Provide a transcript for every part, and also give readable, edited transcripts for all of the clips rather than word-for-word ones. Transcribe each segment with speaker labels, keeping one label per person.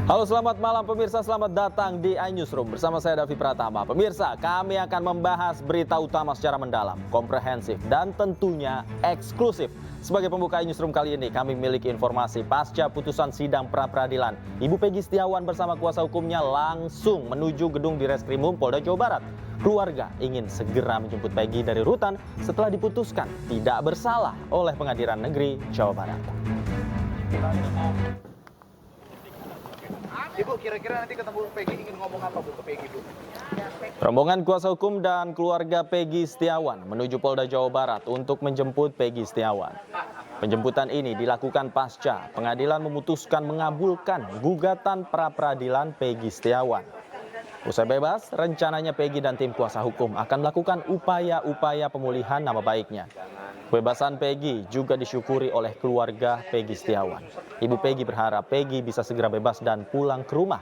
Speaker 1: Halo, selamat malam pemirsa, selamat datang di iNewsroom bersama saya Davi Pratama. Pemirsa, kami akan membahas berita utama secara mendalam, komprehensif, dan tentunya eksklusif. Sebagai pembuka iNewsroom kali ini, kami memiliki informasi pasca putusan sidang pra-peradilan. Ibu Peggy Setiawan bersama kuasa hukumnya langsung menuju gedung Direskrimum Polda Jawa Barat. Keluarga ingin segera menjemput Peggy dari rutan setelah diputuskan tidak bersalah oleh Pengadilan Negeri Jawa Barat.
Speaker 2: Ibu, kira-kira nanti ketemu Peggy ingin ngomong apa Bu ke Peggy, Bu?
Speaker 1: Rombongan kuasa hukum dan keluarga Peggy Setiawan menuju Polda Jawa Barat untuk menjemput Peggy Setiawan. Penjemputan ini dilakukan pasca pengadilan memutuskan mengabulkan gugatan pra-peradilan Peggy Setiawan. Usai bebas, rencananya Peggy dan tim kuasa hukum akan melakukan upaya-upaya pemulihan nama baiknya. Kebebasan Peggy juga disyukuri oleh keluarga Peggy Setiawan. Ibu Peggy berharap Peggy bisa segera bebas dan pulang ke rumah.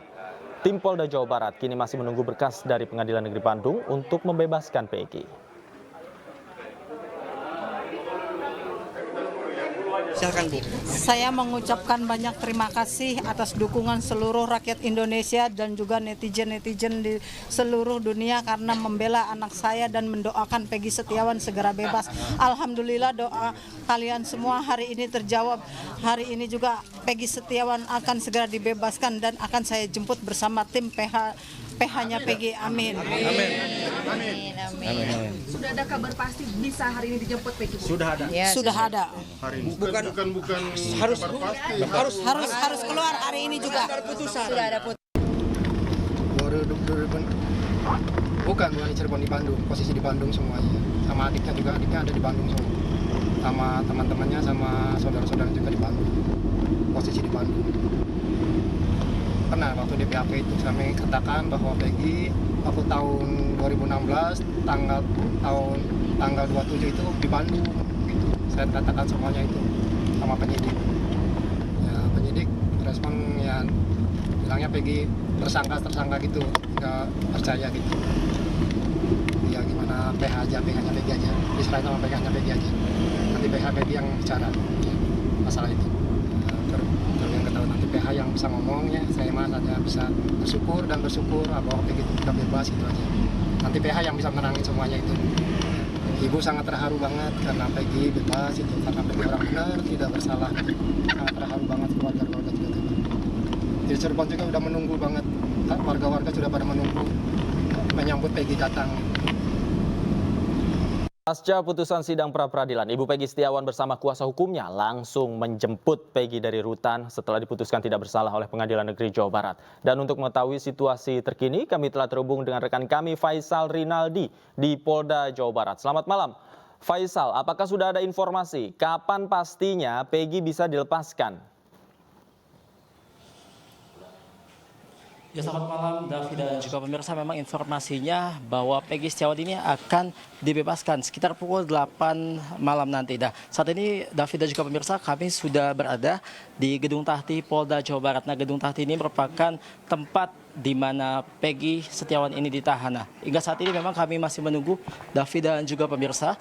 Speaker 1: Tim Polda Jawa Barat kini masih menunggu berkas dari Pengadilan Negeri Bandung untuk membebaskan Peggy.
Speaker 3: Silakan, Bu. Saya mengucapkan banyak terima kasih atas dukungan seluruh rakyat Indonesia dan juga netizen-netizen di seluruh dunia karena membela anak saya dan mendoakan Peggy Setiawan segera bebas. Alhamdulillah doa kalian semua hari ini terjawab. Hari ini juga Peggy Setiawan akan segera dibebaskan dan akan saya jemput bersama tim PH-nya Peggy. Amin.
Speaker 4: Amin.
Speaker 5: Amin. Sudah ada kabar pasti bisa hari ini dijemput Peggy?
Speaker 4: Sudah ada.
Speaker 3: Ya, sudah ada.
Speaker 4: Hari ini.
Speaker 6: Bukan
Speaker 3: Harus
Speaker 6: kabar pasti.
Speaker 3: harus keluar hari ini juga.
Speaker 5: Sudah ada putusan.
Speaker 6: Bukan di Cirebon, di Bandung, posisi di Bandung semuanya. Sama adiknya ada di Bandung semua. Sama teman-temannya, sama saudara-saudara juga di Bandung. Posisi di Bandung. Pernah waktu DPAP itu kami katakan bahwa Peggy waktu tahun 2016 tanggal 27 itu di Bandung gitu. Saya katakan semuanya itu sama penyidik. Ya, penyidik respon ya bilangnya Peggy tersangka gitu, nggak percaya gitu. Ya gimana PH-nya Peggy aja, diserahin sama PH-nya Peggy aja. Nanti PH Peggy yang bicara ya, masalah itu. Yang ketahuan nanti PH yang bisa ngomongnya, saya mah saja bisa bersyukur bahwa Peggy tidak bebas itu aja. Nanti PH yang bisa menangin semuanya itu. Ibu sangat terharu banget karena Peggy bebas itu, karena Peggy orang benar, tidak bersalah. Sangat terharu banget keluarga-keluarga juga. Di Cirebon juga udah menunggu banget, warga-warga sudah pada menunggu menyambut Peggy datang.
Speaker 1: Pasca putusan sidang pra-peradilan, Ibu Peggy Setiawan bersama kuasa hukumnya langsung menjemput Peggy dari rutan setelah diputuskan tidak bersalah oleh Pengadilan Negeri Jawa Barat. Dan untuk mengetahui situasi terkini, kami telah terhubung dengan rekan kami Faisal Rinaldi di Polda Jawa Barat. Selamat malam. Faisal, apakah sudah ada informasi kapan pastinya Peggy bisa dilepaskan?
Speaker 7: Ya, selamat malam Davi dan juga pemirsa. Memang informasinya bahwa Peggy Setiawan ini akan dibebaskan sekitar pukul 8 malam nanti. Nah, saat ini Davi dan juga pemirsa, kami sudah berada di Gedung Tahti Polda Jawa Barat. Nah, Gedung Tahti ini merupakan tempat di mana Peggy Setiawan ini ditahan. Nah, hingga saat ini memang kami masih menunggu Davi dan juga pemirsa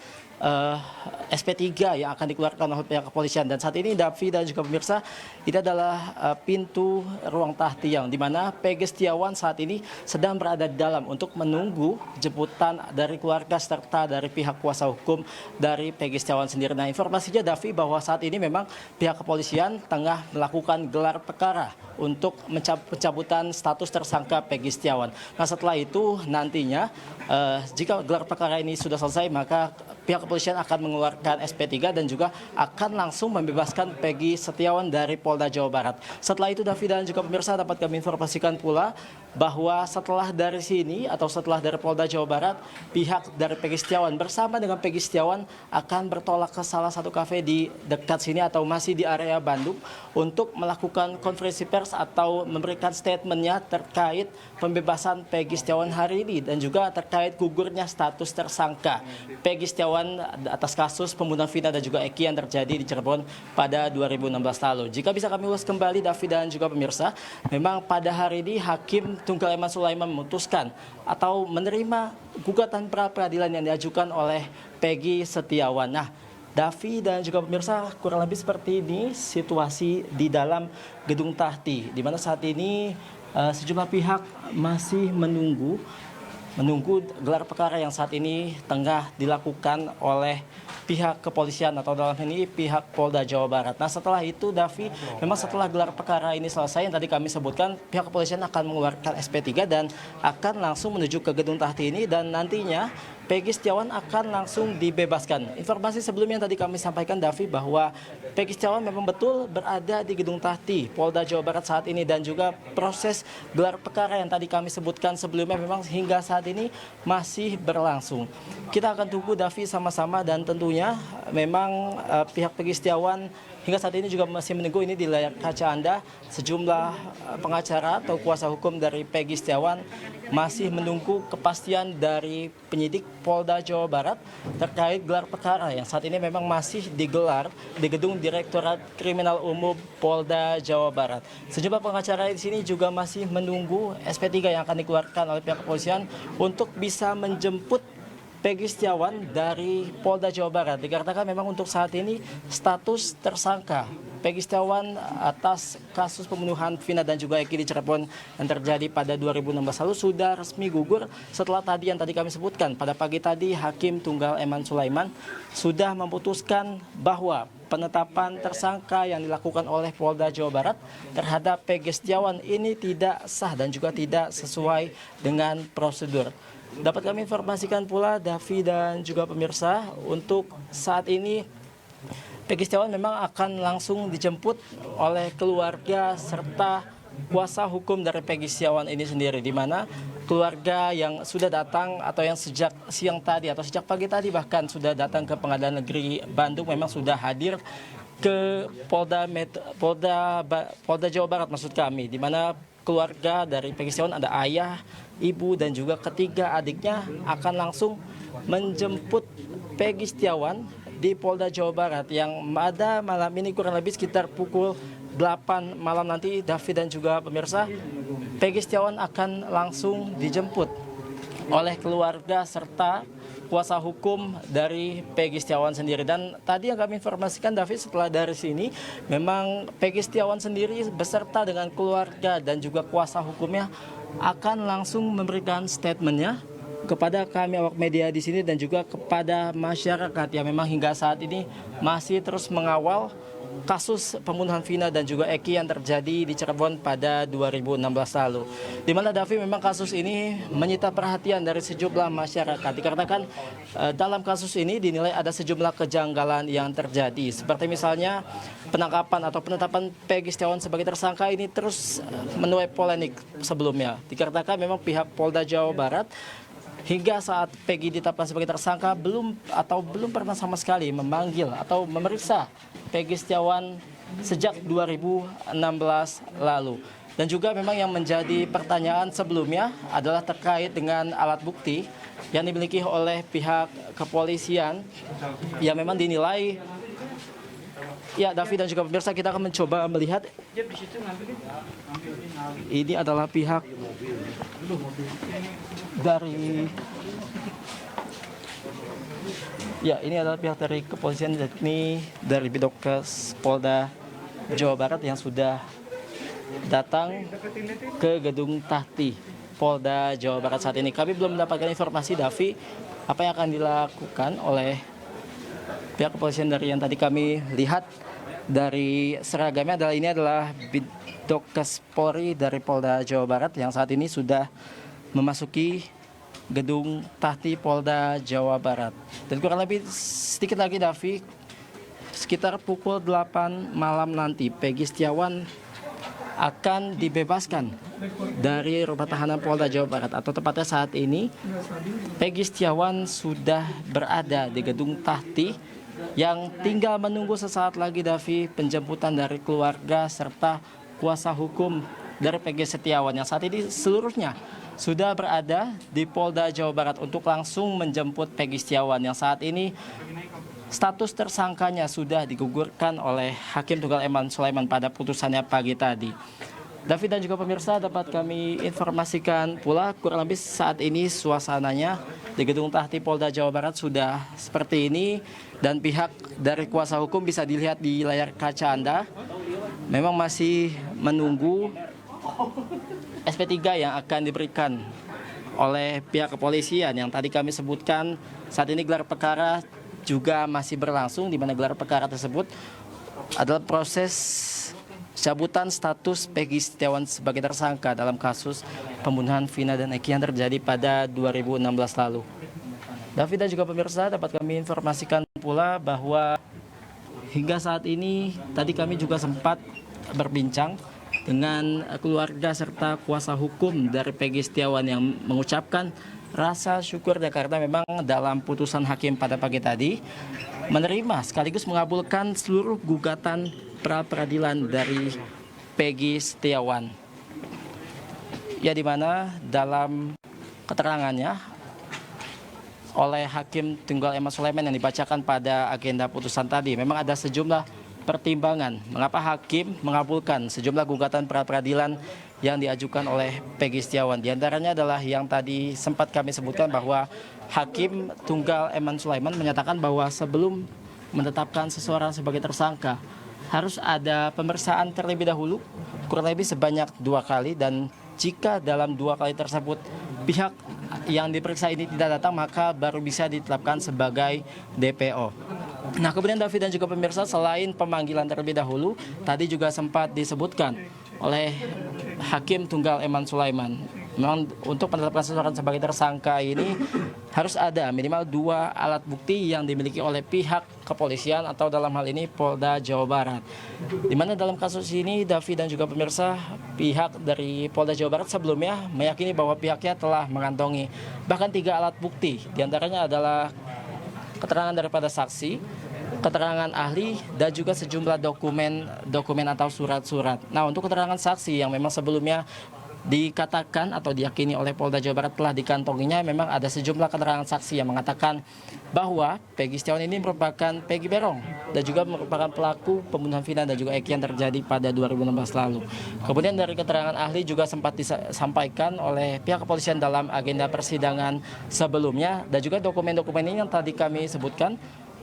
Speaker 7: SP3 yang akan dikeluarkan oleh pihak kepolisian. Dan saat ini Davi dan juga pemirsa, ini adalah pintu ruang Tahti yang di mana Peggy Setiawan saat ini sedang berada di dalam untuk menunggu jemputan dari keluarga serta dari pihak kuasa hukum dari Peggy Setiawan sendiri. Nah, informasinya Davi bahwa saat ini memang pihak kepolisian tengah melakukan gelar perkara untuk pencabutan status tersangka Peggy Setiawan. Nah, setelah itu nantinya jika gelar perkara ini sudah selesai, maka pihak kepolisian akan mengeluarkan SP3 dan juga akan langsung membebaskan Peggy Setiawan dari Polda Jawa Barat. Setelah itu Davi dan juga pemirsa, dapat kami informasikan pula bahwa setelah dari sini atau setelah dari Polda Jawa Barat, pihak dari Peggy Setiawan bersama dengan Peggy Setiawan akan bertolak ke salah satu kafe di dekat sini atau masih di area Bandung untuk melakukan konferensi pers atau memberikan statementnya terkait pembebasan Peggy Setiawan hari ini dan juga terkait gugurnya status tersangka Peggy Setiawan atas kasus pembunuhan Vina dan juga Eki yang terjadi di Cirebon pada 2016 lalu. Jika bisa kami ulas kembali Davi dan juga pemirsa, memang pada hari ini Hakim Tunggal Eman Sulaiman memutuskan atau menerima gugatan pra-peradilan yang diajukan oleh Peggy Setiawan. Nah, Davi dan juga pemirsa, kurang lebih seperti ini situasi di dalam gedung Tahti, di mana saat ini sejumlah pihak masih menunggu gelar perkara yang saat ini tengah dilakukan oleh pihak kepolisian atau dalam ini pihak Polda Jawa Barat. Nah setelah itu Davi, memang setelah gelar perkara ini selesai yang tadi kami sebutkan, pihak kepolisian akan mengeluarkan SP3 dan akan langsung menuju ke gedung Tahti ini dan nantinya Peggy Setiawan akan langsung dibebaskan. Informasi sebelumnya yang tadi kami sampaikan Davi bahwa Peggy Setiawan memang betul berada di gedung Tahti Polda Jawa Barat saat ini dan juga proses gelar perkara yang tadi kami sebutkan sebelumnya memang hingga saat ini masih berlangsung. Kita akan tunggu Davi sama-sama dan tentunya memang pihak Peggy Setiawan hingga saat ini juga masih menunggu ini di layar kaca Anda. Sejumlah pengacara atau kuasa hukum dari Peggy Setiawan masih menunggu kepastian dari penyidik Polda Jawa Barat terkait gelar perkara yang saat ini memang masih digelar di gedung Direktorat Kriminal Umum Polda Jawa Barat. Sejumlah pengacara di sini juga masih menunggu SP3 yang akan dikeluarkan oleh pihak kepolisian untuk bisa menjemput Peggy Setiawan dari Polda Jawa Barat. Dikarenakan memang untuk saat ini status tersangka Peggy Setiawan atas kasus pembunuhan Vina dan juga Eki di Cirebon yang terjadi pada 2016 lalu sudah resmi gugur setelah tadi yang tadi kami sebutkan. Pada pagi tadi Hakim Tunggal Eman Sulaiman sudah memutuskan bahwa penetapan tersangka yang dilakukan oleh Polda Jawa Barat terhadap Peggy Setiawan ini tidak sah dan juga tidak sesuai dengan prosedur. Dapat kami informasikan pula Davi dan juga pemirsa, untuk saat ini Peggy Setiawan memang akan langsung dijemput oleh keluarga serta kuasa hukum dari Peggy Setiawan ini sendiri, di mana keluarga yang sudah datang atau yang sejak siang tadi atau sejak pagi tadi bahkan sudah datang ke Pengadilan Negeri Bandung memang sudah hadir ke Polda Jawa Barat maksud kami, di mana keluarga dari Peggy Setiawan ada ayah, ibu dan juga ketiga adiknya akan langsung menjemput Peggy Setiawan di Polda Jawa Barat yang pada malam ini kurang lebih sekitar pukul 8 malam nanti. Davi dan juga pemirsa, Peggy Setiawan akan langsung dijemput oleh keluarga serta kuasa hukum dari Peggy Setiawan sendiri. Dan tadi yang kami informasikan Davi, setelah dari sini memang Peggy Setiawan sendiri beserta dengan keluarga dan juga kuasa hukumnya akan langsung memberikan statementnya kepada kami awak media di sini dan juga kepada masyarakat yang memang hingga saat ini masih terus mengawal kasus pembunuhan Vina dan juga Eki yang terjadi di Cirebon pada 2016 lalu. Di mana Davi memang kasus ini menyita perhatian dari sejumlah masyarakat. Dikarenakan dalam kasus ini dinilai ada sejumlah kejanggalan yang terjadi. Seperti misalnya penangkapan atau penetapan Peggy Setiawan sebagai tersangka ini terus menuai polemik sebelumnya. Dikarenakan memang pihak Polda Jawa Barat hingga saat Peggy ditetapkan sebagai tersangka belum pernah sama sekali memanggil atau memeriksa Peggy Setiawan sejak 2016 lalu. Dan juga memang yang menjadi pertanyaan sebelumnya adalah terkait dengan alat bukti yang dimiliki oleh pihak kepolisian yang memang dinilai, ya Davi dan juga pemirsa, kita akan mencoba melihat. Ini adalah pihak dari dari kepolisian, yakni dari Bidokes Polda Jawa Barat yang sudah datang ke gedung Tahti Polda Jawa Barat saat ini. Kami belum mendapatkan informasi Davi apa yang akan dilakukan oleh pihak kepolisian. Dari yang tadi kami lihat dari seragamnya adalah Bidokes Polri dari Polda Jawa Barat yang saat ini sudah memasuki gedung Tahti Polda Jawa Barat. Dan kurang lebih sedikit lagi Davi, sekitar pukul 8 malam nanti Peggy Setiawan akan dibebaskan dari rumah tahanan Polda Jawa Barat, atau tepatnya saat ini Peggy Setiawan sudah berada di gedung Tahti yang tinggal menunggu sesaat lagi Davi penjemputan dari keluarga serta kuasa hukum dari Peggy Setiawan yang saat ini seluruhnya sudah berada di Polda Jawa Barat untuk langsung menjemput Peggy Setiawan yang saat ini status tersangkanya sudah digugurkan oleh Hakim Tunggal Eman Sulaiman pada putusannya pagi tadi. David dan juga pemirsa, dapat kami informasikan pula kurang lebih saat ini suasananya di Gedung Tahti Polda Jawa Barat sudah seperti ini, dan pihak dari kuasa hukum bisa dilihat di layar kaca Anda memang masih menunggu SP3 yang akan diberikan oleh pihak kepolisian yang tadi kami sebutkan. Saat ini gelar perkara juga masih berlangsung, di mana gelar perkara tersebut adalah proses cabutan status Peggy Setiawan sebagai tersangka dalam kasus pembunuhan Vina dan Eki yang terjadi pada 2016 lalu. David dan juga pemirsa, dapat kami informasikan pula bahwa hingga saat ini tadi kami juga sempat berbincang dengan keluarga serta kuasa hukum dari Peggy Setiawan yang mengucapkan rasa syukur karena memang dalam putusan hakim pada pagi tadi menerima sekaligus mengabulkan seluruh gugatan pra-peradilan dari Peggy Setiawan. Ya, di mana dalam keterangannya oleh Hakim Tunggal Eman Sulaiman yang dibacakan pada agenda putusan tadi, memang ada sejumlah pertimbangan mengapa hakim mengabulkan sejumlah gugatan pra-peradilan yang diajukan oleh Peggy Setiawan. Di antaranya adalah yang tadi sempat kami sebutkan bahwa Hakim Tunggal Eman Sulaiman menyatakan bahwa sebelum menetapkan seseorang sebagai tersangka harus ada pemeriksaan terlebih dahulu kurang lebih sebanyak 2 kali, dan jika dalam 2 kali tersebut pihak yang diperiksa ini tidak datang, maka baru bisa ditetapkan sebagai DPO. Nah, kemudian David dan juga pemirsa, selain pemanggilan terlebih dahulu, tadi juga sempat disebutkan oleh Hakim Tunggal Eman Sulaiman, memang untuk menetapkan seseorang sebagai tersangka ini harus ada minimal 2 alat bukti yang dimiliki oleh pihak kepolisian atau dalam hal ini Polda Jawa Barat. Di mana dalam kasus ini David dan juga pemirsa, pihak dari Polda Jawa Barat sebelumnya meyakini bahwa pihaknya telah mengantongi bahkan 3 alat bukti. Di antaranya adalah keterangan daripada saksi, keterangan ahli, dan juga sejumlah dokumen atau surat-surat. Nah, untuk keterangan saksi yang memang sebelumnya dikatakan atau diyakini oleh Polda Jawa Barat telah dikantonginya, memang ada sejumlah keterangan saksi yang mengatakan bahwa Peggy Setiawan ini merupakan Peggy Berong dan juga merupakan pelaku pembunuhan Vina dan juga Eki yang terjadi pada 2016 lalu. Kemudian dari keterangan ahli juga sempat disampaikan oleh pihak kepolisian dalam agenda persidangan sebelumnya, dan juga dokumen-dokumen ini yang tadi kami sebutkan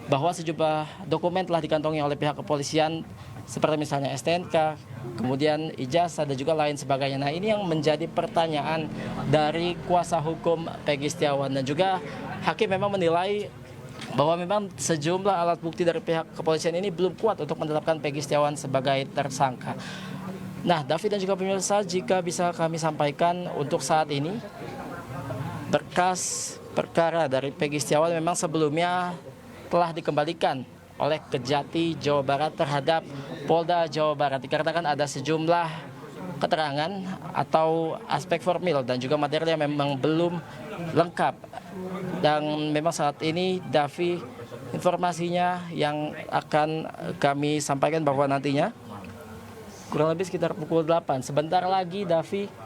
Speaker 7: bahwa sejumlah dokumen telah dikantongi oleh pihak kepolisian seperti misalnya STNK, kemudian ijazah dan juga lain sebagainya. Nah, ini yang menjadi pertanyaan dari kuasa hukum Peggy Setiawan, dan juga hakim memang menilai bahwa memang sejumlah alat bukti dari pihak kepolisian ini belum kuat untuk menetapkan Peggy Setiawan sebagai tersangka. Nah, David dan juga pemirsa, jika bisa kami sampaikan untuk saat ini, berkas perkara dari Peggy Setiawan memang sebelumnya telah dikembalikan oleh Kejati Jawa Barat terhadap Polda Jawa Barat, dikarenakan ada sejumlah keterangan atau aspek formil dan juga materi yang memang belum lengkap. Dan memang saat ini Davi, informasinya yang akan kami sampaikan bahwa nantinya kurang lebih sekitar pukul 8 sebentar lagi Davi,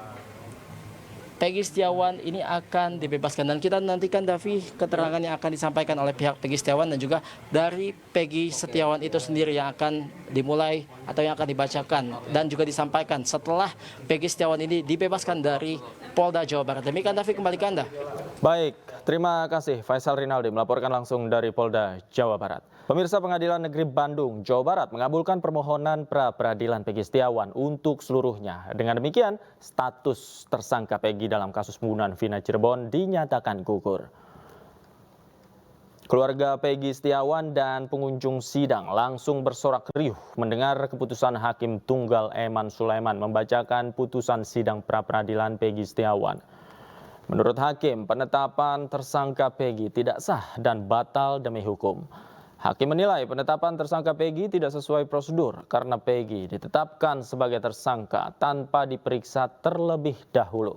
Speaker 7: Peggy Setiawan ini akan dibebaskan, dan kita nantikan Davi keterangan yang akan disampaikan oleh pihak Peggy Setiawan dan juga dari Peggy Setiawan itu sendiri yang akan dimulai atau yang akan dibacakan dan juga disampaikan setelah Peggy Setiawan ini dibebaskan dari Polda Jawa Barat. Demikian Davi, kembali ke Anda.
Speaker 1: Baik, terima kasih Faisal Rinaldi melaporkan langsung dari Polda Jawa Barat. Pemirsa, Pengadilan Negeri Bandung, Jawa Barat mengabulkan permohonan pra-peradilan Peggy Setiawan untuk seluruhnya. Dengan demikian, status tersangka Peggy dalam kasus pembunuhan Vina Cirebon dinyatakan gugur. Keluarga Peggy Setiawan dan pengunjung sidang langsung bersorak riuh mendengar keputusan Hakim Tunggal Eman Sulaiman membacakan putusan sidang pra-peradilan Peggy Setiawan. Menurut Hakim, penetapan tersangka Peggy tidak sah dan batal demi hukum. Hakim menilai penetapan tersangka Peggy tidak sesuai prosedur karena Peggy ditetapkan sebagai tersangka tanpa diperiksa terlebih dahulu.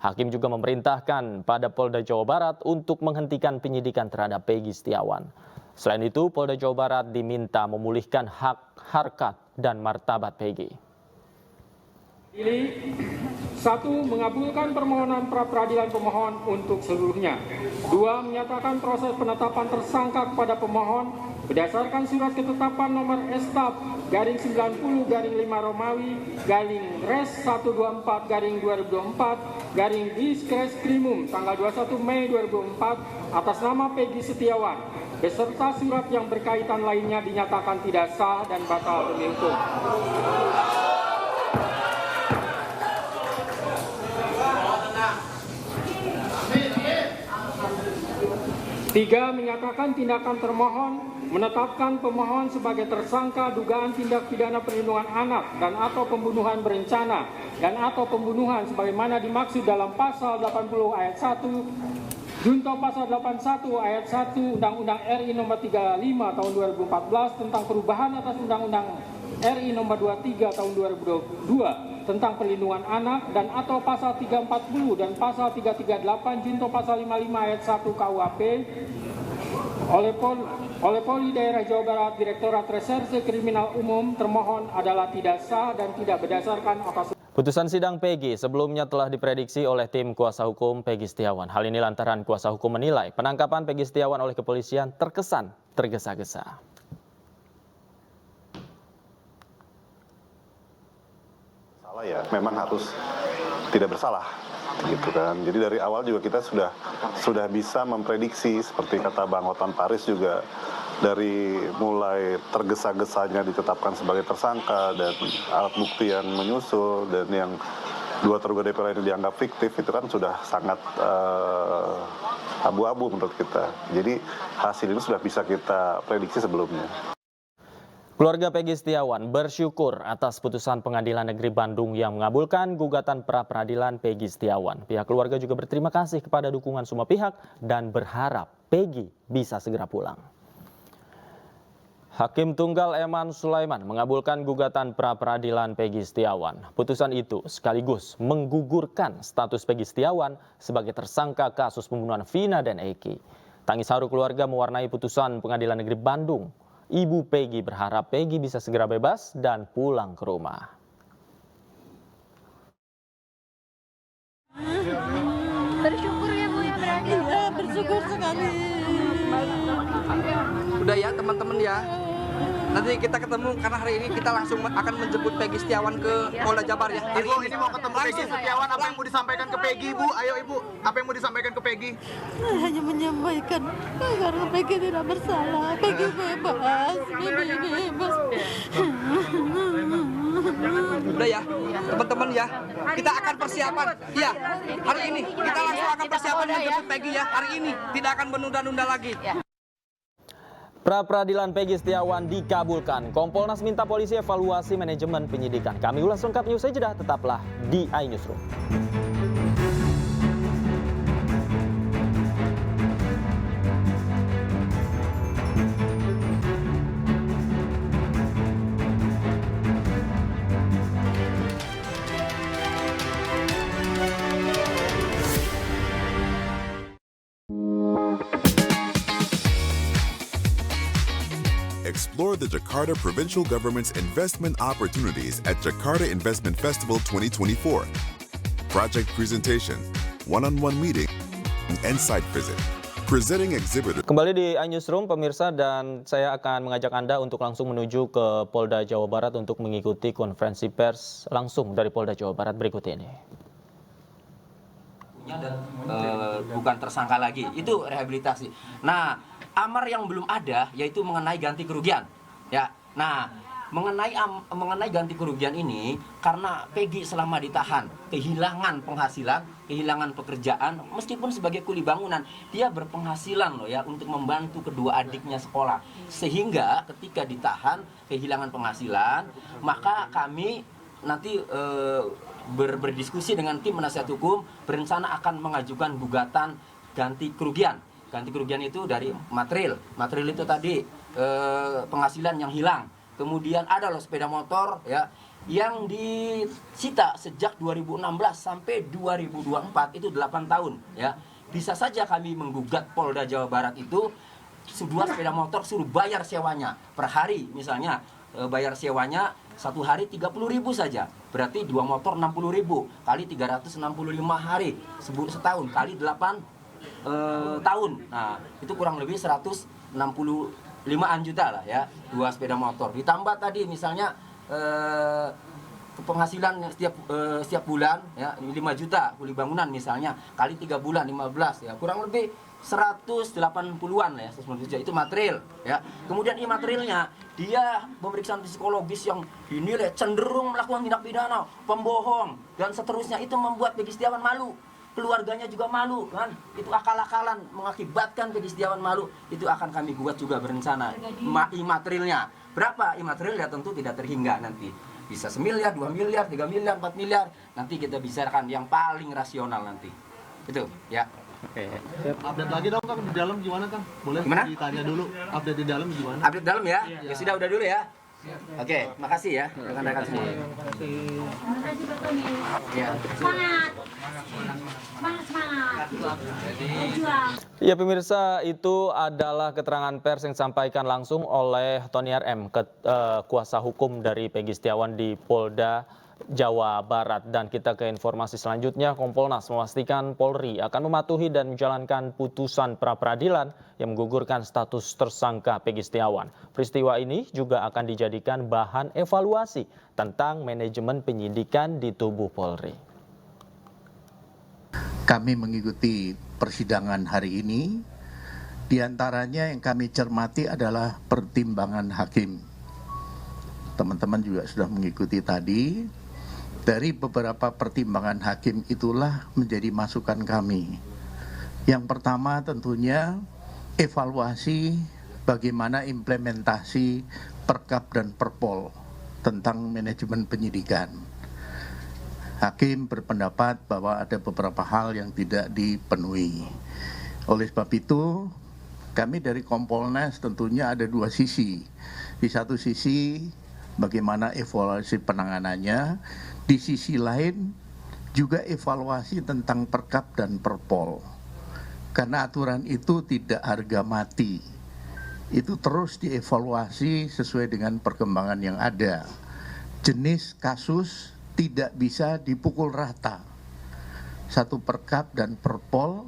Speaker 1: Hakim juga memerintahkan pada Polda Jawa Barat untuk menghentikan penyidikan terhadap Peggy Setiawan. Selain itu, Polda Jawa Barat diminta memulihkan hak, harkat, dan martabat Peggy.
Speaker 4: 1. Mengabulkan permohonan pra-peradilan pemohon untuk seluruhnya. 2. Menyatakan proses penetapan tersangka kepada pemohon Berdasarkan surat ketetapan nomor Estaf garing 90 garing 5 Romawi garing Res 124 garing 2024 garing Diskreskrimum tanggal 21 Mei 2004 atas nama Peggy Setiawan beserta surat yang berkaitan lainnya dinyatakan tidak sah dan batal demi hukum. 3. Menyatakan tindakan termohon menetapkan pemohon sebagai tersangka dugaan tindak pidana perlindungan anak dan atau pembunuhan berencana dan atau pembunuhan sebagaimana dimaksud dalam pasal 80 ayat 1 junto pasal 81 ayat 1 Undang-Undang RI nomor 35 tahun 2014 tentang perubahan atas Undang-Undang RI nomor 23 tahun 2022 tentang perlindungan anak dan atau pasal 340 dan pasal 338 junto pasal 55 ayat 1 KUHP oleh Polri Daerah Jawa Barat Direktorat Reserse Kriminal Umum termohon adalah tidak sah dan tidak berdasarkan atas.
Speaker 1: Putusan sidang Peggy sebelumnya telah diprediksi oleh tim kuasa hukum Peggy Setiawan. Hal ini lantaran kuasa hukum menilai penangkapan Peggy Setiawan oleh kepolisian terkesan tergesa-gesa.
Speaker 8: Salah ya, memang harus tidak bersalah, gitu kan. Jadi dari awal juga kita sudah bisa memprediksi seperti kata Bang Otman Paris juga dari mulai tergesa-gesanya ditetapkan sebagai tersangka dan alat bukti yang menyusul dan yang 2 terduga DP lainnya dianggap fiktif itu kan sudah sangat abu-abu menurut kita. Jadi hasil ini sudah bisa kita prediksi sebelumnya.
Speaker 1: Keluarga Peggy Setiawan bersyukur atas putusan Pengadilan Negeri Bandung yang mengabulkan gugatan pra-peradilan Peggy Setiawan. Pihak keluarga juga berterima kasih kepada dukungan semua pihak dan berharap Peggy bisa segera pulang. Hakim Tunggal Eman Sulaiman mengabulkan gugatan pra-peradilan Peggy Setiawan. Putusan itu sekaligus menggugurkan status Peggy Setiawan sebagai tersangka kasus pembunuhan Vina dan Eki. Tangis haru keluarga mewarnai putusan Pengadilan Negeri Bandung. Ibu Peggy berharap Peggy bisa segera bebas dan pulang ke rumah.
Speaker 5: Bersyukur ya Bu ya berarti.
Speaker 3: Iya, bersyukur sekali.
Speaker 2: Udah ya teman-teman ya. Nanti kita ketemu karena hari ini kita langsung akan menjemput Peggy Setiawan ke Polda Jabar ya. Ibu ini mau ketemu Peggy Setiawan, apa yang mau disampaikan ke Peggy Ibu? Ayo Ibu, apa yang mau disampaikan ke Peggy?
Speaker 3: Saya hanya menyampaikan karena Peggy tidak bersalah. Peggy bebas, Peggy bebas.
Speaker 2: Udah ya, teman-teman ya. Kita akan persiapan. Ya, hari ini kita langsung akan persiapan menjemput Peggy ya. Hari ini tidak akan menunda-nunda lagi.
Speaker 1: Pra-peradilan Peggy Setiawan dikabulkan. Kompolnas minta polisi evaluasi manajemen penyidikan. Kami ulas lengkapnya usai jeda, tetaplah di iNewsroom.
Speaker 9: Explore the Jakarta Provincial Government's investment opportunities at Jakarta Investment Festival 2024. Project presentation, one-on-one meeting, and site visit. Presenting exhibitor.
Speaker 1: Kembali di iNewsroom pemirsa, dan saya akan mengajak Anda untuk langsung menuju ke Polda Jawa Barat untuk mengikuti konferensi pers langsung dari Polda Jawa Barat berikut ini.
Speaker 10: Dan bukan tersangka lagi, itu rehabilitasi. Nah, amar yang belum ada yaitu mengenai ganti kerugian. Ya. Nah, mengenai ganti kerugian ini karena Peggy selama ditahan kehilangan penghasilan, kehilangan pekerjaan meskipun sebagai kuli bangunan, dia berpenghasilan loh ya untuk membantu kedua adiknya sekolah. Sehingga ketika ditahan kehilangan penghasilan, maka kami nanti berdiskusi dengan tim penasihat hukum berencana akan mengajukan gugatan ganti kerugian. Ganti kerugian itu dari material itu tadi penghasilan yang hilang. Kemudian ada loh sepeda motor ya yang disita sejak 2016 sampai 2024 itu 8 tahun ya. Bisa saja kami menggugat Polda Jawa Barat itu 2 sepeda motor suruh bayar sewanya per hari misalnya. Bayar sewanya 1 hari 30.000 saja. Berarti 2 motor 60.000 kali 365 hari setahun kali 8 tahun. Nah, itu kurang lebih 160 5-an juta lah ya, 2 sepeda motor. Ditambah tadi misalnya penghasilan setiap bulan ya 5 juta kuli bangunan misalnya, kali 3 bulan 15 ya, kurang lebih 180-an ya, 190 juta itu material ya. Kemudian imaterialnya dia pemeriksaan psikologis yang dinilai cenderung melakukan tindak pidana, pembohong dan seterusnya, itu membuat Peggy Setiawan malu. Keluarganya juga malu kan, itu akal-akalan mengakibatkan Peggy Setiawan malu, itu akan kami buat juga berencana. Imaterialnya berapa? Imaterial ya tentu tidak terhingga nanti, bisa 1 miliar, 2 miliar, 3 miliar, 4 miliar, nanti kita bicarakan yang paling rasional nanti itu ya.
Speaker 2: Oke. Update lagi dong Kang, di dalam gimana Kang? Boleh
Speaker 10: Gimana?
Speaker 2: ditanya dulu, update di dalam gimana?
Speaker 10: Update dalam ya? Ya sudah, udah dulu ya. Oke, makasih ya rekan-rekan semua. Ya.
Speaker 1: Ya pemirsa, itu adalah keterangan pers yang disampaikan langsung oleh Tony RM, kuasa hukum dari Peggy Setiawan di Polda Jawa Barat. Dan kita ke informasi selanjutnya, Kompolnas memastikan Polri akan mematuhi dan menjalankan putusan pra-peradilan yang menggugurkan status tersangka Peggy Setiawan. Peristiwa ini juga akan dijadikan bahan evaluasi tentang manajemen penyidikan di tubuh Polri.
Speaker 11: Kami mengikuti persidangan hari ini, di antaranya yang kami cermati adalah pertimbangan hakim. Teman-teman juga sudah mengikuti tadi. Dari beberapa pertimbangan hakim itulah menjadi masukan kami. Yang pertama tentunya evaluasi bagaimana implementasi Perkap dan Perpol tentang manajemen penyidikan. Hakim berpendapat bahwa ada beberapa hal yang tidak dipenuhi. Oleh sebab itu, kami dari Kompolnas tentunya ada 2 sisi. Di satu sisi bagaimana evaluasi penanganannya, di sisi lain juga evaluasi tentang Perkap dan Perpol. Karena aturan itu tidak harga mati. Itu terus dievaluasi sesuai dengan perkembangan yang ada. Jenis kasus tidak bisa dipukul rata. Satu Perkap dan Perpol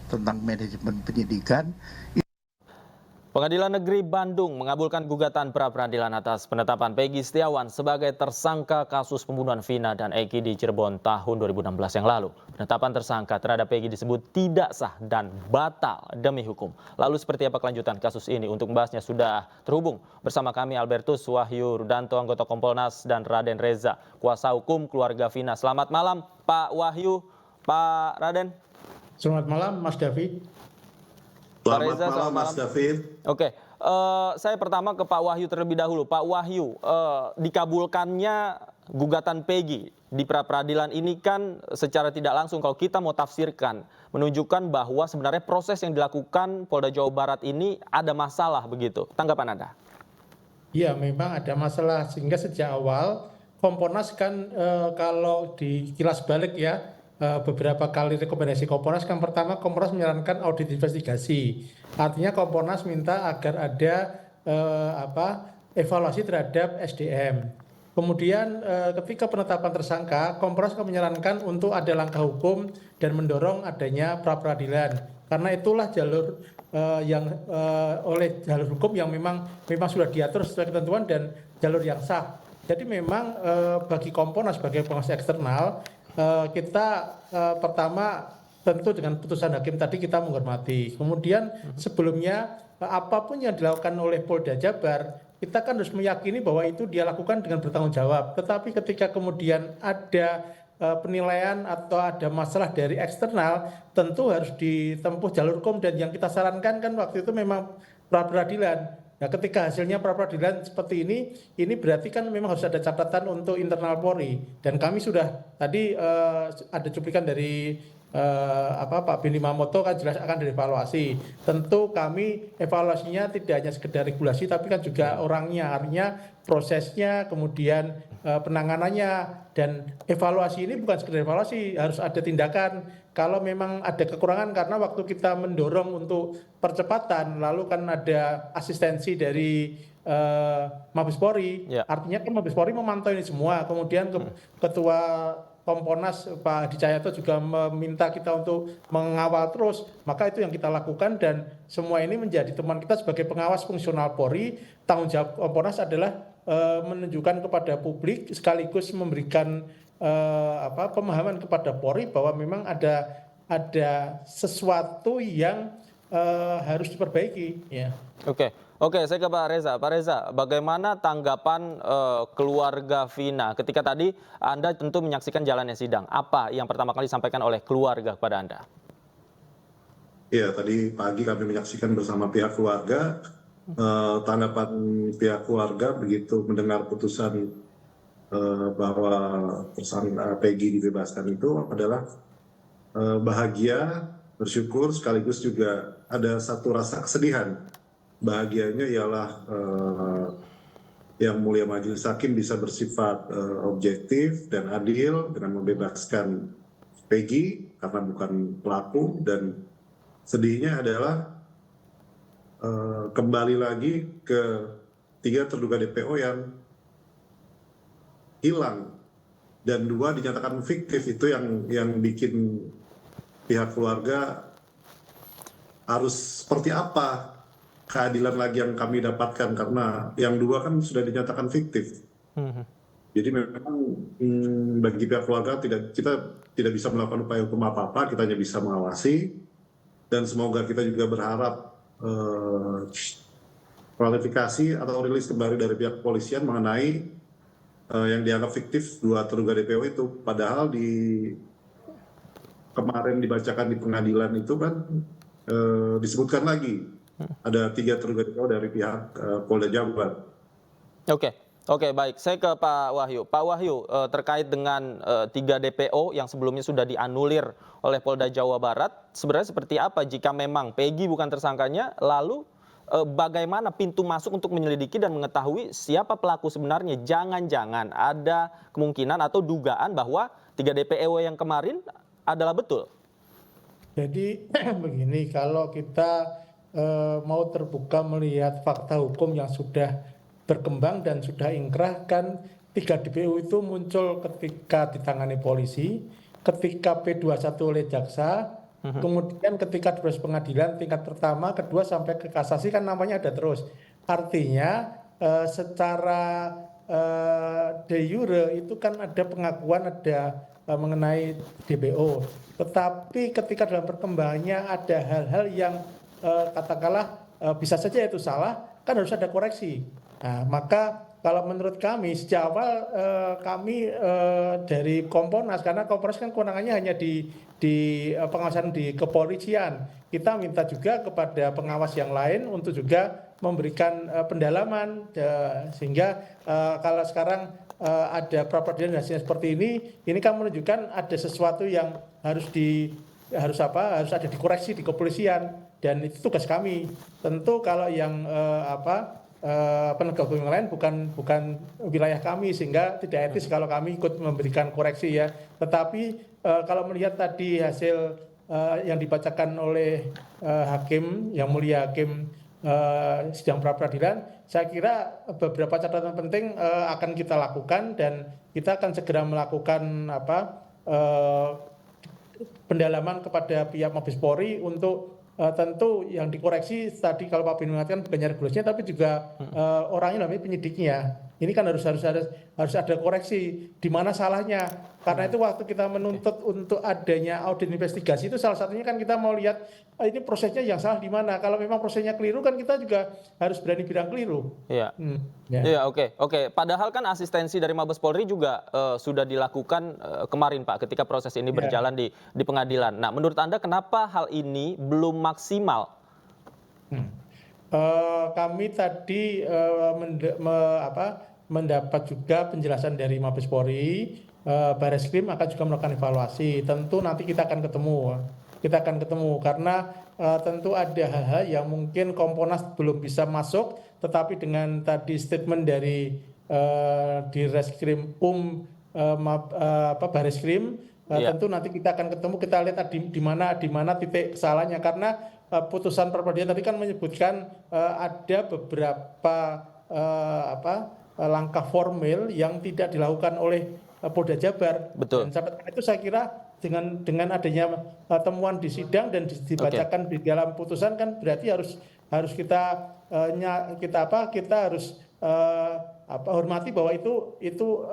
Speaker 11: tentang manajemen penyidikan.
Speaker 1: Pengadilan Negeri Bandung mengabulkan gugatan pra-peradilan atas penetapan Peggy Setiawan sebagai tersangka kasus pembunuhan Vina dan Eki di Cirebon tahun 2016 yang lalu. Penetapan tersangka terhadap Peggy disebut tidak sah dan batal demi hukum. Lalu seperti apa kelanjutan kasus ini? Untuk membahasnya sudah terhubung bersama kami Albertus Wahyu Rudanto, anggota Kompolnas, dan Raden Reza, kuasa hukum keluarga Vina. Selamat malam Pak Wahyu, Pak Raden.
Speaker 12: Selamat malam Mas David.
Speaker 1: Selamat malam Mas David. Oke, saya pertama ke Pak Wahyu terlebih dahulu. Pak Wahyu, dikabulkannya gugatan Peggy di pra-peradilan ini kan secara tidak langsung kalau kita mau tafsirkan menunjukkan bahwa sebenarnya proses yang dilakukan Polda Jawa Barat ini ada masalah begitu. Tanggapan Anda?
Speaker 12: Ya, memang ada masalah sehingga sejak awal Kompolnas kan kalau dikilas balik ya, beberapa kali rekomendasi Kompolnas, kan pertama Kompolnas menyarankan audit investigasi. Artinya Kompolnas minta agar ada evaluasi terhadap SDM. Kemudian ketika penetapan tersangka, Kompolnas menyarankan untuk ada langkah hukum dan mendorong adanya pra-peradilan. Karena itulah jalur oleh jalur hukum yang memang sudah diatur sesuai ketentuan dan jalur yang sah. Jadi memang bagi Kompolnas sebagai pengawas eksternal, kita pertama tentu dengan putusan hakim tadi kita menghormati. Kemudian sebelumnya apapun yang dilakukan oleh Polda Jabar, kita kan harus meyakini bahwa itu dia lakukan dengan bertanggung jawab. Tetapi ketika kemudian ada penilaian atau ada masalah dari eksternal, tentu harus ditempuh jalur hukum, dan yang kita sarankan kan waktu itu memang pra-peradilan. Nah, ketika hasilnya pra-peradilan seperti ini berarti kan memang harus ada catatan untuk internal Polri. Dan kami sudah tadi ada cuplikan dari Pak Beni Mamoto kan jelas akan dievaluasi. Tentu kami evaluasinya tidak hanya sekedar regulasi, tapi kan juga orangnya, artinya prosesnya, kemudian penanganannya, dan evaluasi ini bukan sekedar evaluasi, harus ada tindakan. Kalau memang ada kekurangan, karena waktu kita mendorong untuk percepatan, lalu kan ada asistensi dari Mabes Polri, artinya kan Mabes Polri memantau ini semua. Kemudian Ketua Kompolnas Pak Hadi Cahyanto juga meminta kita untuk mengawal terus, maka itu yang kita lakukan dan semua ini menjadi teman kita sebagai pengawas fungsional Polri. Tanggung jawab Kompolnas adalah menunjukkan kepada publik sekaligus memberikan pemahaman kepada Polri bahwa memang ada sesuatu yang harus diperbaiki. Ya.
Speaker 1: Oke, saya ke Pak Reza. Pak Reza, bagaimana tanggapan keluarga Vina ketika tadi Anda tentu menyaksikan jalannya sidang? Apa yang pertama kali disampaikan oleh keluarga kepada Anda?
Speaker 8: Ya, tadi pagi kami menyaksikan bersama pihak keluarga. Tanggapan pihak keluarga begitu mendengar putusan bahwa tersangka Peggy dibebaskan itu adalah bahagia, bersyukur, sekaligus juga ada satu rasa kesedihan. Bahagianya ialah Yang Mulia Majelis Hakim bisa bersifat objektif dan adil dengan membebaskan Peggy karena bukan pelaku, dan sedihnya adalah kembali lagi ke 3 terduga DPO yang hilang dan 2 dinyatakan fiktif. Itu yang bikin pihak keluarga harus seperti apa keadilan lagi yang kami dapatkan, karena yang 2 kan sudah dinyatakan fiktif. Jadi memang bagi pihak keluarga kita tidak bisa melakukan upaya hukum apa-apa, kita hanya bisa mengawasi, dan semoga kita juga berharap klarifikasi atau rilis kembali dari pihak kepolisian mengenai yang dianggap fiktif 2 terduga DPO itu. Padahal kemarin dibacakan di pengadilan itu kan disebutkan lagi ada 3 terduga DPO dari pihak Polda Jabar.
Speaker 1: Oke, baik. Saya ke Pak Wahyu. Pak Wahyu, terkait dengan 3 DPO yang sebelumnya sudah dianulir oleh Polda Jawa Barat, sebenarnya seperti apa jika memang Peggy bukan tersangkanya, lalu bagaimana pintu masuk untuk menyelidiki dan mengetahui siapa pelaku sebenarnya? Jangan-jangan ada kemungkinan atau dugaan bahwa 3 DPO yang kemarin adalah betul.
Speaker 12: Jadi begini, kalau kita mau terbuka melihat fakta hukum yang sudah berkembang dan sudah inkrah, kan 3 DPO itu muncul ketika ditangani polisi, ketika P21 oleh jaksa, kemudian ketika di proses pengadilan tingkat pertama, kedua sampai ke kasasi, kan namanya ada terus. Artinya secara de jure itu kan ada pengakuan, ada mengenai DPO. Tetapi ketika dalam perkembangannya ada hal-hal yang katakanlah bisa saja itu salah, kan harus ada koreksi. Nah, maka kalau menurut kami sejak awal kami dari Kompolnas, karena Kompolnas kan kewenangannya hanya di pengawasan di kepolisian, kita minta juga kepada pengawas yang lain untuk juga memberikan pendalaman, sehingga kalau sekarang ada pra peradilan hasilnya seperti ini kan menunjukkan ada sesuatu yang harus ada dikoreksi di kepolisian, dan itu tugas kami. Tentu kalau yang penegak hukum yang lain bukan wilayah kami, sehingga tidak etis kalau kami ikut memberikan koreksi ya. Tetapi kalau melihat tadi hasil yang dibacakan oleh hakim, Yang Mulia Hakim sidang pra peradilan, saya kira beberapa catatan penting akan kita lakukan, dan kita akan segera melakukan pendalaman kepada pihak Mabes Polri untuk tentu yang dikoreksi tadi, kalau Pak Bin mengatakan bukan regulasinya tapi juga orangnya, namanya penyidiknya. Ini kan harus ada koreksi di mana salahnya. Karena itu waktu kita menuntut untuk adanya audit investigasi itu salah satunya kan kita mau lihat ini prosesnya yang salah di mana. Kalau memang prosesnya keliru kan kita juga harus berani bilang keliru.
Speaker 1: Iya. Oke. Padahal kan asistensi dari Mabes Polri juga sudah dilakukan kemarin Pak, ketika proses ini berjalan di pengadilan. Nah, menurut Anda kenapa hal ini belum maksimal?
Speaker 12: Kami tadi mendapat juga penjelasan dari Mabes Polri, Bareskrim akan juga melakukan evaluasi. Tentu nanti kita akan ketemu karena tentu ada hal-hal yang mungkin Kompolnas belum bisa masuk, tetapi dengan tadi statement dari Direskrim Bareskrim, tentu nanti kita akan ketemu, kita lihat di mana titik kesalahannya, karena putusan pra peradilan tadi kan menyebutkan ada beberapa langkah formil yang tidak dilakukan oleh Polda Jabar.
Speaker 1: Betul.
Speaker 12: Dan sampai itu saya kira dengan adanya temuan di sidang dan dibacakan di dalam putusan kan berarti harus kita harus hormati bahwa itu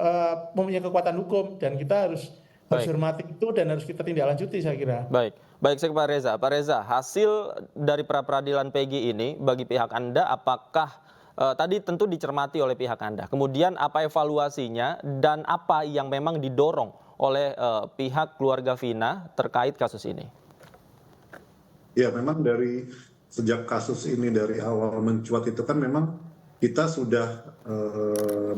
Speaker 12: mempunyai kekuatan hukum dan kita harus hormati itu dan harus kita tindak lanjuti, saya kira.
Speaker 1: Baik, saya ke Pak Reza. Pak Reza, hasil dari pra-peradilan Peggy ini bagi pihak Anda apakah tadi tentu dicermati oleh pihak Anda. Kemudian apa evaluasinya dan apa yang memang didorong oleh pihak keluarga Vina terkait kasus ini?
Speaker 8: Ya, memang dari sejak kasus ini dari awal mencuat itu kan memang kita sudah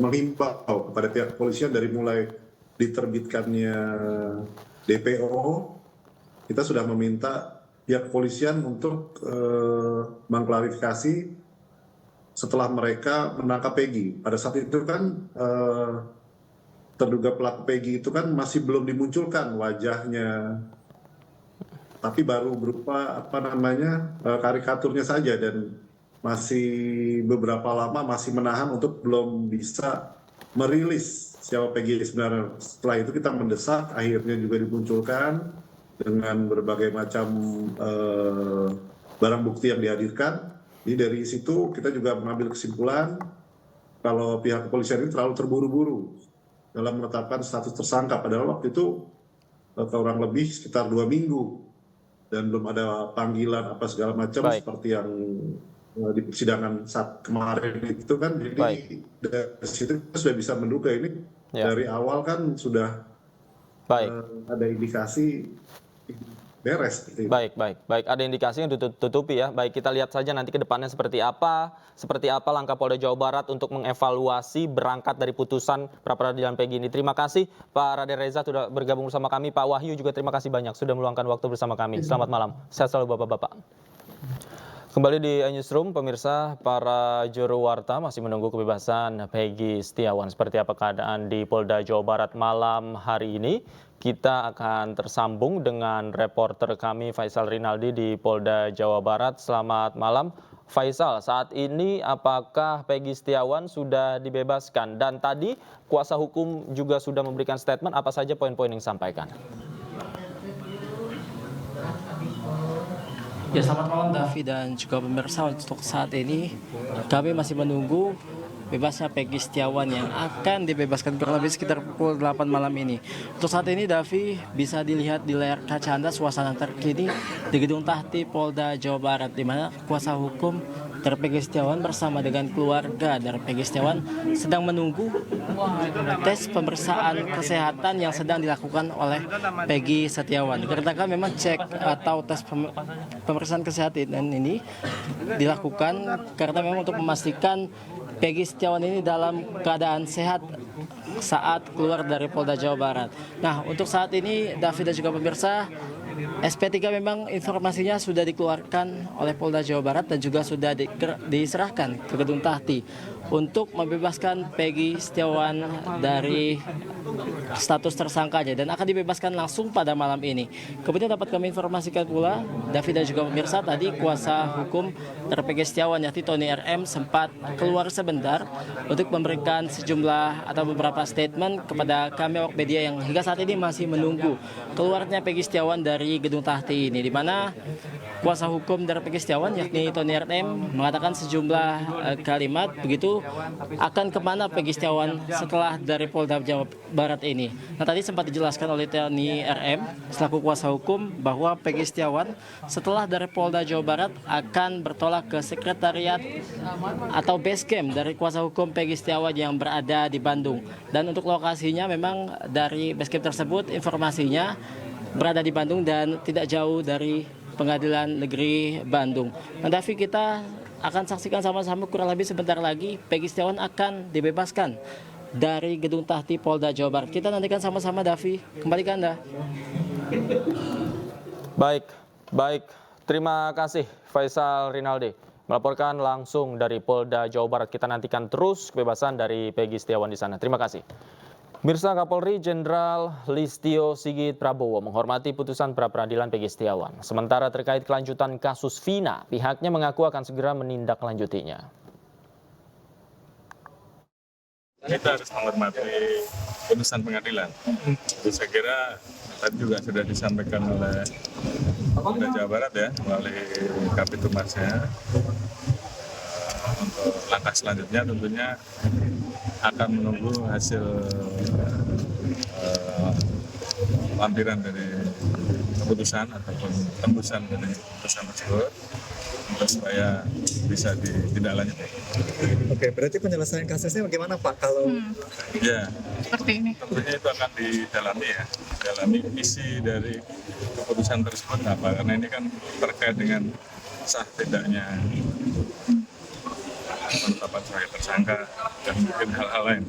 Speaker 8: menghimbau kepada pihak kepolisian dari mulai diterbitkannya DPO, kita sudah meminta pihak kepolisian untuk mengklarifikasi setelah mereka menangkap Peggy. Pada saat itu kan terduga pelaku Peggy itu kan masih belum dimunculkan wajahnya, tapi baru berupa karikaturnya saja dan masih beberapa lama masih menahan untuk belum bisa merilis siapa Peggy sebenarnya. Setelah itu kita mendesak, akhirnya juga dimunculkan dengan berbagai macam barang bukti yang dihadirkan. Jadi dari situ kita juga mengambil kesimpulan kalau pihak kepolisian ini terlalu terburu-buru dalam menetapkan status tersangka. Padahal waktu itu kurang lebih sekitar 2 minggu dan belum ada panggilan apa segala macam seperti yang di persidangan saat kemarin itu kan. Jadi dari situ kita sudah bisa menduga ini dari awal kan sudah ada indikasi beres.
Speaker 1: Baik. Ada indikasi yang ditutupi ya. Baik, kita lihat saja nanti ke depannya seperti apa langkah Polda Jawa Barat untuk mengevaluasi berangkat dari putusan pra-peradilan Peggy ini. Terima kasih Pak Raden Reza sudah bergabung bersama kami. Pak Wahyu juga terima kasih banyak sudah meluangkan waktu bersama kami. Selamat malam. Sehat selalu Bapak-bapak. Kembali di Newsroom, pemirsa, para juru warta masih menunggu kebebasan Peggy Setiawan. Seperti apa keadaan di Polda Jawa Barat malam hari ini? Kita akan tersambung dengan reporter kami Faisal Rinaldi di Polda Jawa Barat. Selamat malam, Faisal. Saat ini apakah Peggy Setiawan sudah dibebaskan? Dan tadi kuasa hukum juga sudah memberikan statement. Apa saja poin-poin yang disampaikan?
Speaker 7: Ya, selamat malam Davi dan juga pemirsa. Untuk saat ini kami masih menunggu bebasnya Peggy Setiawan yang akan dibebaskan kurang lebih sekitar pukul 8 malam ini. Untuk saat ini Davi bisa dilihat di layar kaca Anda suasana terkini di Gedung Tahti Polda Jawa Barat, di mana kuasa hukum dari Peggy Setiawan bersama dengan keluarga dari Peggy Setiawan sedang menunggu tes pemeriksaan kesehatan yang sedang dilakukan oleh Peggy Setiawan. Dikarenakan memang cek atau tes pemeriksaan kesehatan ini dilakukan karena memang untuk memastikan Peggy Setiawan ini dalam keadaan sehat saat keluar dari Polda Jawa Barat. Nah, untuk saat ini David dan juga pemirsa, SP3 memang informasinya sudah dikeluarkan oleh Polda Jawa Barat dan juga sudah diserahkan ke Gedung Tahti untuk membebaskan Peggy Setiawan dari status tersangkanya dan akan dibebaskan langsung pada malam ini. Kemudian dapat kami informasikan pula, David dan juga pemirsa, tadi kuasa hukum dari Peggy Setiawan yakni Tony RM sempat keluar sebentar untuk memberikan sejumlah atau beberapa statement kepada kami awak media yang hingga saat ini masih menunggu keluarnya Peggy Setiawan dari Gedung Tahti ini, di mana kuasa hukum dari Peggy Setiawan yakni Tony RM mengatakan sejumlah kalimat begitu akan kemana Peggy Setiawan setelah dari Polda Jawa Barat ini. Nah, tadi sempat dijelaskan oleh Tony RM selaku kuasa hukum bahwa Peggy Setiawan setelah dari Polda Jawa Barat akan bertolak ke sekretariat atau base camp dari kuasa hukum Peggy Setiawan yang berada di Bandung. Dan untuk lokasinya memang dari base camp tersebut informasinya berada di Bandung dan tidak jauh dari Pengadilan Negeri Bandung. Nah, Davi, kita akan saksikan sama-sama kurang lebih sebentar lagi Peggy Setiawan akan dibebaskan dari Gedung Tahti Polda Jawa Barat. Kita nantikan sama-sama, Davi. Kembali ke Anda.
Speaker 1: Baik. Terima kasih Faisal Rinaldi melaporkan langsung dari Polda Jawa Barat. Kita nantikan terus kebebasan dari Peggy Setiawan di sana. Terima kasih. Mirsa, Kapolri Jenderal Listio Sigit Prabowo menghormati putusan pra-peradilan Peggy Setiawan. Sementara terkait kelanjutan kasus Vina, pihaknya mengaku akan segera menindaklanjutinya.
Speaker 13: Kita harus menghormati putusan pengadilan. Itu saya kira tadi juga sudah disampaikan oleh Polda Jawa Barat ya, melalui Kapitumasnya. Untuk langkah selanjutnya tentunya akan menunggu hasil lampiran dari keputusan ataupun tembusan dari keputusan tersebut untuk supaya bisa ditindaklanjuti.
Speaker 2: Oke, berarti penyelesaian kasusnya bagaimana Pak kalau
Speaker 13: ya
Speaker 5: seperti ini?
Speaker 13: tentunya itu akan didalami ya, dalami isi dari keputusan tersebut apa, karena ini kan terkait dengan sah tidaknya penetapan sebagai tersangka dan mungkin hal-hal lain.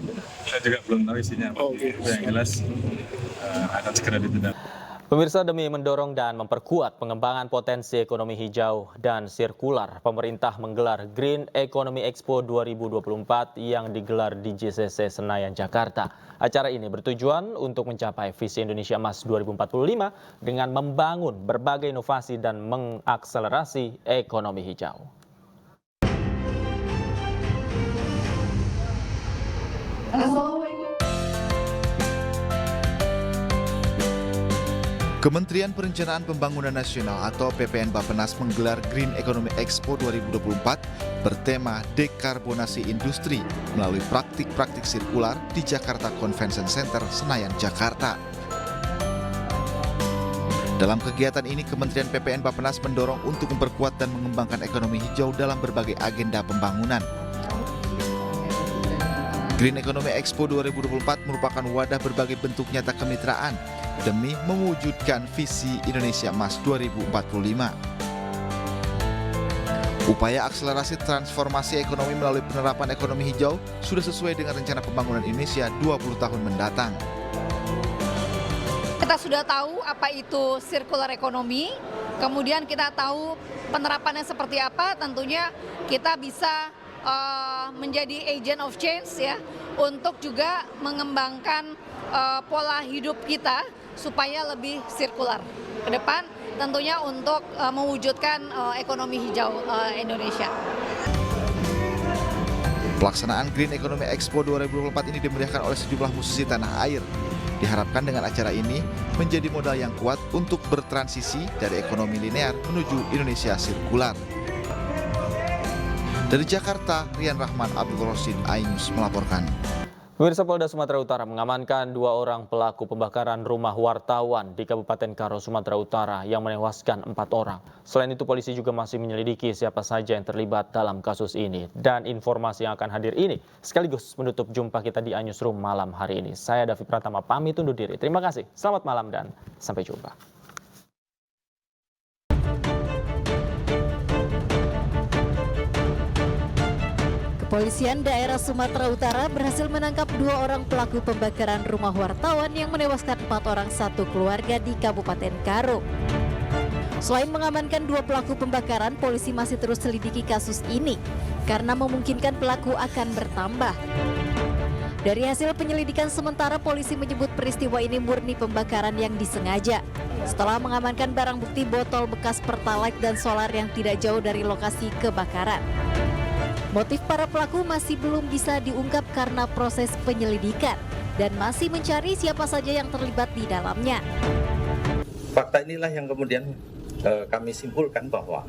Speaker 13: Saya juga belum tahu isinya apa. Yang jelas akan segera ditindak.
Speaker 1: Pemirsa, demi mendorong dan memperkuat pengembangan potensi ekonomi hijau dan sirkular, pemerintah menggelar Green Economy Expo 2024 yang digelar di JCC Senayan, Jakarta. Acara ini bertujuan untuk mencapai visi Indonesia Emas 2045 dengan membangun berbagai inovasi dan mengakselerasi ekonomi hijau.
Speaker 14: Kementerian Perencanaan Pembangunan Nasional atau PPN Bappenas menggelar Green Economy Expo 2024 bertema dekarbonasi industri melalui praktik-praktik sirkular di Jakarta Convention Center, Senayan, Jakarta. Dalam kegiatan ini, Kementerian PPN Bappenas mendorong untuk memperkuat dan mengembangkan ekonomi hijau dalam berbagai agenda pembangunan. Green Economy Expo 2024 merupakan wadah berbagai bentuk nyata kemitraan demi mewujudkan visi Indonesia Emas 2045. Upaya akselerasi transformasi ekonomi melalui penerapan ekonomi hijau sudah sesuai dengan rencana pembangunan Indonesia 20 tahun mendatang.
Speaker 5: Kita sudah tahu apa itu circular economy, kemudian kita tahu penerapannya seperti apa, tentunya kita bisa menjadi agent of change ya, untuk juga mengembangkan pola hidup kita supaya lebih sirkular ke depan, tentunya untuk mewujudkan ekonomi hijau Indonesia.
Speaker 14: Pelaksanaan Green Economy Expo 2024 ini dimeriahkan oleh sejumlah musisi tanah air. Diharapkan dengan acara ini menjadi modal yang kuat untuk bertransisi dari ekonomi linear menuju Indonesia sirkular. Dari Jakarta, Rian Rahman, Abdul Rosid, iNews melaporkan.
Speaker 1: Pemirsa, Polda Sumatera Utara mengamankan 2 orang pelaku pembakaran rumah wartawan di Kabupaten Karo, Sumatera Utara yang menewaskan 4 orang. Selain itu, polisi juga masih menyelidiki siapa saja yang terlibat dalam kasus ini. Dan informasi yang akan hadir ini sekaligus menutup jumpa kita di iNewsroom malam hari ini. Saya David Pratama pamit undur diri. Terima kasih, selamat malam dan sampai jumpa.
Speaker 15: Kepolisian daerah Sumatera Utara berhasil menangkap 2 orang pelaku pembakaran rumah wartawan yang menewaskan 4 orang satu keluarga di Kabupaten Karo. Selain mengamankan 2 pelaku pembakaran, polisi masih terus selidiki kasus ini karena memungkinkan pelaku akan bertambah. Dari hasil penyelidikan sementara, polisi menyebut peristiwa ini murni pembakaran yang disengaja. Setelah mengamankan barang bukti botol bekas Pertalite dan solar yang tidak jauh dari lokasi kebakaran. Motif para pelaku masih belum bisa diungkap karena proses penyelidikan dan masih mencari siapa saja yang terlibat di dalamnya.
Speaker 16: Fakta inilah yang kemudian kami simpulkan bahwa